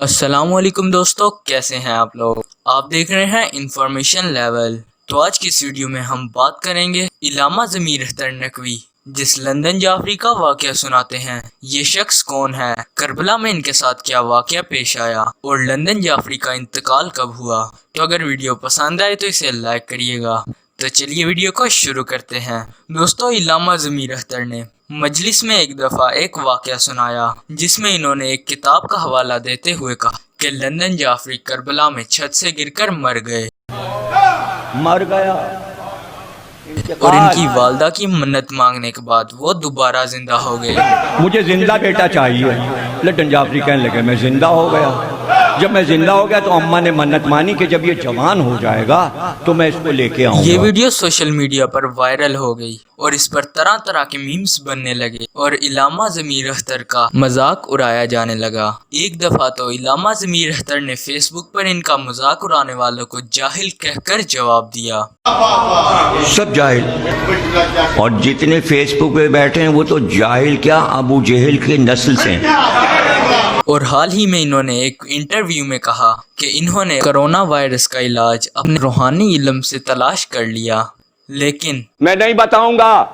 السلام علیکم دوستو، کیسے ہیں آپ لوگ؟ آپ دیکھ رہے ہیں انفارمیشن لیول۔ تو آج کی اس ویڈیو میں ہم بات کریں گے علامہ ضمیر اختر نقوی، جس لندن جعفری کا واقعہ سناتے ہیں۔ یہ شخص کون ہے، کربلا میں ان کے ساتھ کیا واقعہ پیش آیا اور لندن جعفری کا انتقال کب ہوا؟ تو اگر ویڈیو پسند آئے تو اسے لائک کریے گا۔ تو چلیے ویڈیو کو شروع کرتے ہیں۔ دوستو، علامہ ضمیر اختر نے مجلس میں ایک دفعہ ایک واقعہ سنایا جس میں انہوں نے ایک کتاب کا حوالہ دیتے ہوئے کہا کہ لندن جعفری کربلا میں چھت سے گر کر مر گیا اور ان کی والدہ کی منت مانگنے کے بعد وہ دوبارہ زندہ ہو گئے۔ مجھے زندہ بیٹا چاہیے۔ لندن جعفری کہنے لگے میں زندہ ہو گیا۔ جب میں زندہ ہو گیا تو اماں نے منت مانی کہ جب یہ جوان ہو جائے گا تو میں اس کو لے کے آؤں گا۔ یہ ویڈیو سوشل میڈیا پر وائرل ہو گئی اور اس پر طرح طرح کے میمز بننے لگے اور علامہ ضمیر اختر کا مذاق اڑایا جانے لگا۔ ایک دفعہ تو علامہ ضمیر اختر نے فیس بک پر ان کا مذاق اڑانے والوں کو جاہل کہہ کر جواب دیا۔ سب جاہل، اور جتنے فیس بک پہ بیٹھے ہیں وہ تو جاہل کیا، ابو جہل کی نسل سے ہیں۔ اور حال ہی میں انہوں نے ایک انٹرویو میں کہا کہ انہوں نے کرونا وائرس کا علاج اپنے روحانی علم سے تلاش کر لیا، لیکن میں نہیں بتاؤں گا۔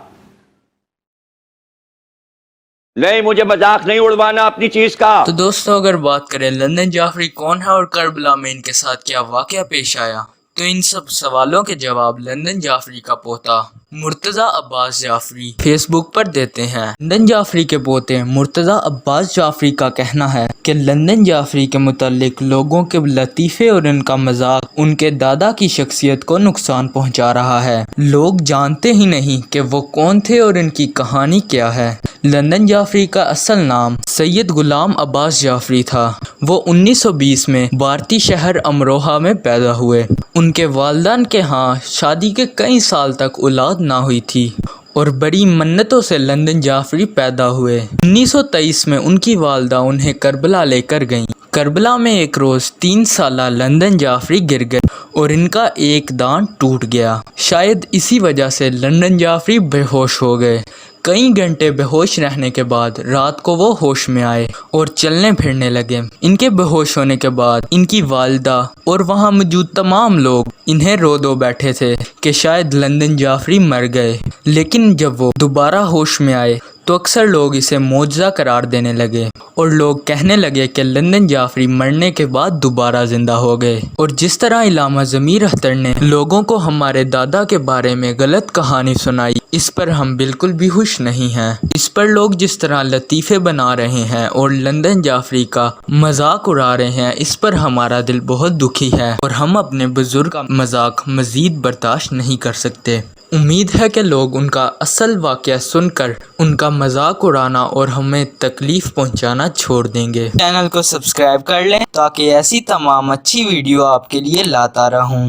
نہیں، مجھے مذاق نہیں اڑوانا اپنی چیز کا۔ تو دوستو، اگر بات کریں لندن جعفری کون ہے اور کربلا میں ان کے ساتھ کیا واقعہ پیش آیا، تو ان سب سوالوں کے جواب لندن جعفری کا پوتا مرتضیٰ عباس جعفری فیس بک پر دیتے ہیں۔ لندن جعفری کے پوتے مرتضیٰ عباس جعفری کا کہنا ہے کہ لندن جعفری کے متعلق لوگوں کے لطیفے اور ان کا مذاق ان کے دادا کی شخصیت کو نقصان پہنچا رہا ہے۔ لوگ جانتے ہی نہیں کہ وہ کون تھے اور ان کی کہانی کیا ہے۔ لندن جعفری کا اصل نام سید غلام عباس جعفری تھا۔ وہ 1920 میں بھارتی شہر امروہہ میں پیدا ہوئے۔ ان کے والدین کے ہاں شادی کے کئی سال تک اولاد نہ ہوئی تھی اور بڑی منتوں سے لندن جعفری پیدا ہوئے۔ 1923 میں ان کی والدہ انہیں کربلا لے کر گئیں۔ کربلا میں ایک روز 3 سالہ لندن جعفری گر گئے اور ان کا ایک دانت ٹوٹ گیا۔ شاید اسی وجہ سے لندن جعفری بے ہوش ہو گئے۔ کئی گھنٹے بے ہوش رہنے کے بعد رات کو وہ ہوش میں آئے اور چلنے پھرنے لگے۔ ان کے بے ہوش ہونے کے بعد ان کی والدہ اور وہاں موجود تمام لوگ انہیں رو دو بیٹھے تھے کہ شاید لندن جعفری مر گئے، لیکن جب وہ دوبارہ ہوش میں آئے تو اکثر لوگ اسے معجزہ قرار دینے لگے اور لوگ کہنے لگے کہ لندن جعفری مرنے کے بعد دوبارہ زندہ ہو گئے۔ اور جس طرح علامہ ضمیر اختر نے لوگوں کو ہمارے دادا کے بارے میں غلط کہانی سنائی، اس پر ہم بالکل بھی خوش نہیں ہیں۔ اس پر لوگ جس طرح لطیفے بنا رہے ہیں اور لندن جعفری کا مذاق اڑا رہے ہیں، اس پر ہمارا دل بہت دکھی ہے اور ہم اپنے بزرگ کا مذاق مزید برداشت نہیں کر سکتے۔ امید ہے کہ لوگ ان کا اصل واقعہ سن کر ان کا مذاق اڑانا اور ہمیں تکلیف پہنچانا چھوڑ دیں گے۔ چینل کو سبسکرائب کر لیں تاکہ ایسی تمام اچھی ویڈیو آپ کے لیے لاتا رہوں۔